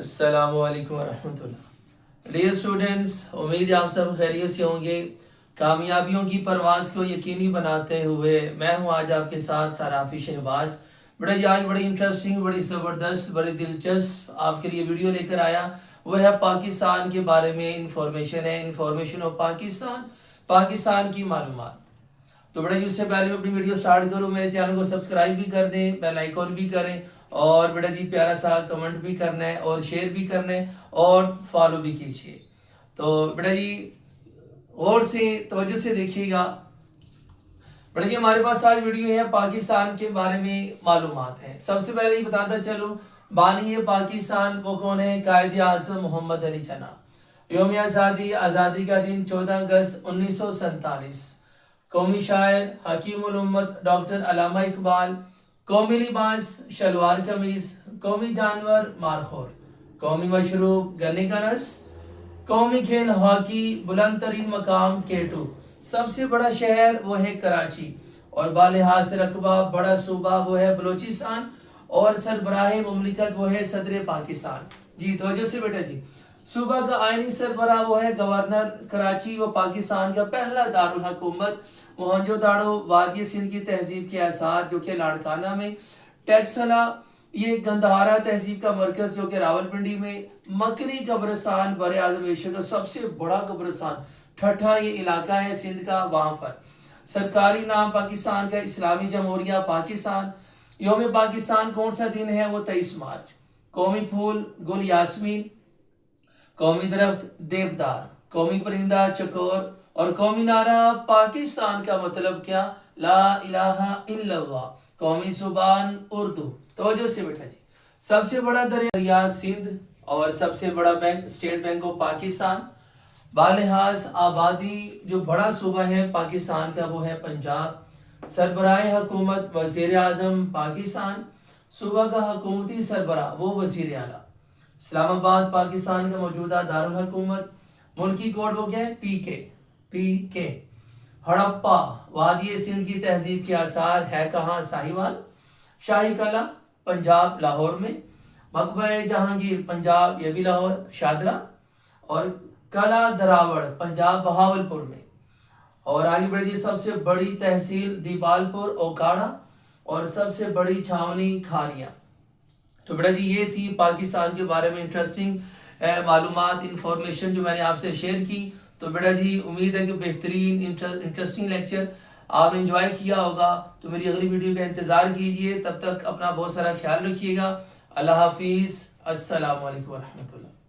السلام علیکم ورحمۃ اللہ۔ ڈیئر اسٹوڈنٹس، امید ہے آپ سب خیریت سے ہوں گے۔ کامیابیوں کی پرواز کو یقینی بناتے ہوئے میں ہوں آج آپ کے ساتھ صرافی شہباز۔ آج بڑی انٹرسٹنگ، بڑی زبردست، بڑی دلچسپ آپ کے لیے ویڈیو لے کر آیا۔ وہ ہے پاکستان کے بارے میں انفارمیشن ہے، انفارمیشن آف پاکستان، پاکستان کی معلومات۔ تو اس سے پہلے میں اپنی ویڈیو سٹارٹ کروں، میرے چینل کو سبسکرائب بھی کر دیں، بیل آئیکن بھی کریں، اور پیارا سا کمنٹ بھی کرنا ہے اور شیئر بھی کرنا ہے اور فالو بھی کیجیے۔ تو غور سے توجہ سے دیکھیے گا۔ ہمارے پاس آج ویڈیو ہے پاکستان کے بارے میں معلومات ہیں۔ سب سے پہلے یہ بتاتا چلوں، بانی پاکستان وہ کون ہے؟ قائد اعظم محمد علی جناح۔ یوم آزادی، آزادی کا دن 14 اگست 1947۔ قومی شاعر حکیم الامت ڈاکٹر علامہ اقبال۔ قومی لباس شلوار قمیض۔ قومی جانور مارخور۔ قومی مشروب گنے کا رس۔ قومی کھیل ہاکی۔ بلند ترین مقام K2۔ سب سے بڑا شہر وہ ہے کراچی، اور بالحاظ رقبہ بڑا صوبہ وہ ہے بلوچستان، اور سربراہ مملکت وہ ہے صدر پاکستان۔ توجہ سے صوبہ کا آئینی سربراہ وہ ہے گورنر۔ کراچی وہ پاکستان کا پہلا دارالحکومت۔ موہنجو داڑو وادی سندھ کی تہذیب کے آثار جو کہ لاڑکانہ میں۔ ٹیکسلا یہ گندھارا تہذیب کا مرکز جو کہ راولپنڈی میں۔ مکری قبرستان بر اعظم ایشیا کا سب سے بڑا قبرستان ٹھٹھا یہ علاقہ ہے سندھ کا، وہاں پر۔ سرکاری نام پاکستان کا اسلامی جمہوریہ پاکستان۔ یوم پاکستان کون سا دن ہے؟ وہ 23 مارچ۔ قومی پھول گل یاسمین۔ قومی درخت دیودار۔ قومی پرندہ چکور۔ اور قومی نعرہ پاکستان کا مطلب کیا؟ لا الہ الا اللہ۔ قومی زبان اردو۔ توجہ سے سب سے بڑا دریا سندھ، اور سب سے بڑا bank state bank of Pakistan. بالحاظ آبادی جو بڑا صوبہ ہے پاکستان کا وہ ہے پنجاب۔ سربراہ حکومت وزیر اعظم پاکستان۔ صوبہ کا حکومتی سربراہ وہ وزیر اعلیٰ۔ اسلام آباد پاکستان کا موجودہ دارالحکومت۔ ملکی کوڈ وہ کیا ہے؟ PK۔ ہڑپا وادی سندھ کی تہذیب کے آثار ہے کہاں؟ ساہیوال۔ شاہی قلعہ پنجاب لاہور میں۔ مقبرہ جہانگیر پنجاب یہ بھی لاہور شادرہ۔ اور قلعہ دراوڑ پنجاب بہاولپور میں۔ اور آگے بڑھیے، سب سے بڑی تحصیل دیپالپور اوکاڑا، اور سب سے بڑی چھاونی کھاریاں۔ تو یہ تھی پاکستان کے بارے میں انٹرسٹنگ معلومات، انفارمیشن جو میں نے آپ سے شیئر کی۔ تو امید ہے کہ بہترین انٹرسٹنگ لیکچر آپ نے انجوائے کیا ہوگا۔ تو میری اگلی ویڈیو کا انتظار کیجئے، تب تک اپنا بہت سارا خیال رکھیے گا۔ اللہ حافظ، السلام علیکم ورحمۃ اللہ۔